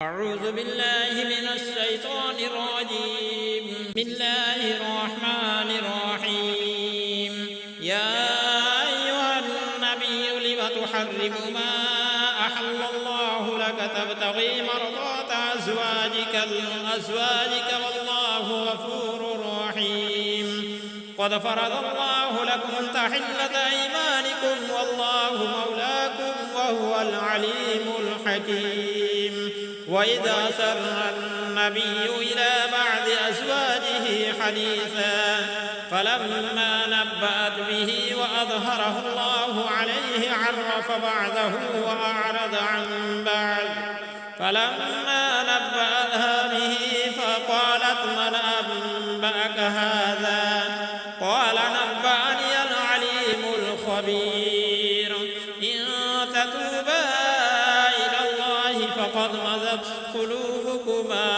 أعوذ بالله من الشيطان الرجيم. بسم الله الرحمن الرحيم. يا أيها النبي لم تحرم ما أحل الله لك تبتغي مرضات أزواجك والله غفور رحيم. قد فرض الله لكم تحلة أيمانكم والله مولاكم وهو العليم الحكيم. وإذا سر النبي إلى بعض أزواجه حديثا فلما نبأت به وأظهره الله عليه عرف بعضه وأعرض عن بعض. فلما نبأها به فقالت من أنبأك هذا؟ قال نبأني العليم الخبير. إن تتوبا إلى الله فقد مضت قلوبكما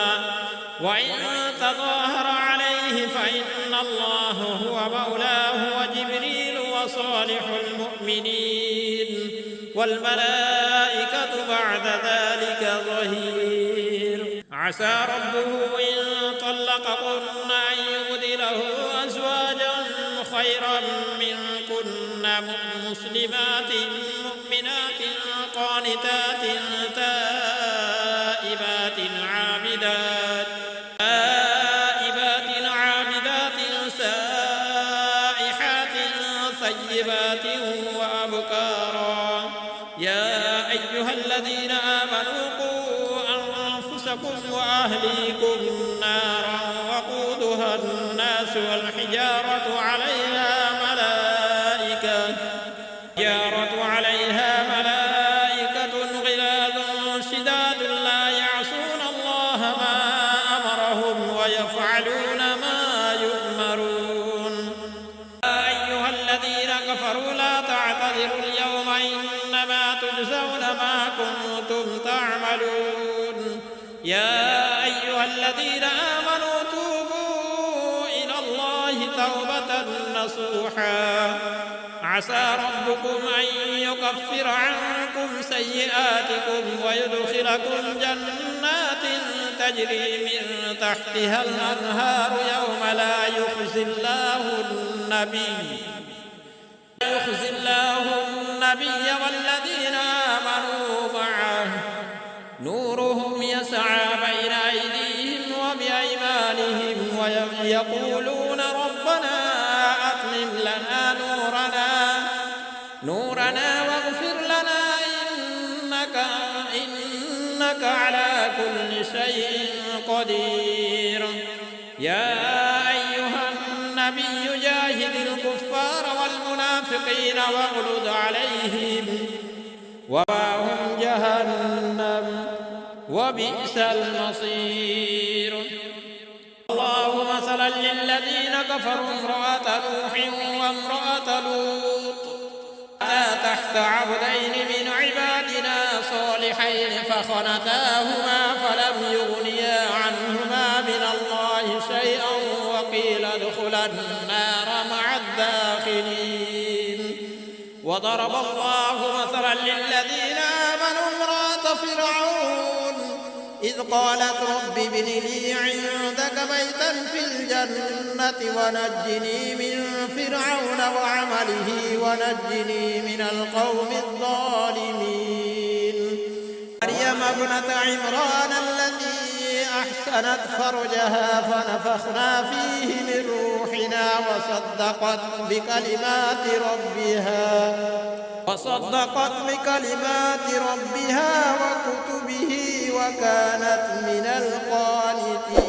وإن تظاهر عليه فإن الله هو مولاه وجبريل وصالح المؤمنين والملائكة بعد ذلك ظهير. عسى ربه إن طلقكن أن يبدله أزواجا خيرا منكن مسلمات مؤمنات قانتات تائبات عابدات سائحات ثيبات وأبكارا. يا أيها الذين آمنوا قوا أنفسكم وأهليكم نارا وقودها الناس والحجارة عليها ملائكة غلاظ شداد لا يعصون الله ما أمرهم ويفعلون ما يؤمرون. يا أيها الذين كفروا لا تعتذروا اليوم إنما تجزون ما كنتم تعملون. يا أيها الذين آمنوا توبوا إلى الله توبة نصوحا. عسى ربكم أن يكفر عنكم سيئاتكم ويدخلكم جنات تجري من تحتها الأنهار يوم لا يخزي الله النبي والذين آمنوا معه نورهم يسعى بين أيديهم وبأيمانهم ويقولون ربنا أتمم لنا نورنا واغفر لنا إنك على كل شيء قدير. يا أيها النبي جاهد الكفار والمنافقين واغلظ عليهم ومأواهم جهنم وبئس المصير. الله مثلا للذين كفروا امرأة نوح وامرأة لوط تحت عبدين من عبادنا صالحين فخنتاهما فلم يغنيا عنهما من الله شيئا وقيل ادخلا النار مع الداخلين. وضرب الله مثلا للذين آمنوا امرأة فرعون إذ قالت رب ابن لي عندك بيتا في الجنة ونجني من فرعون وعمله ونجني من القوم الظالمين. مريم ابنة عمران التي أحسنت فرجها فنفخنا فيه من روحنا وصدقت بكلمات ربها وكتبه وكانت من القانتين.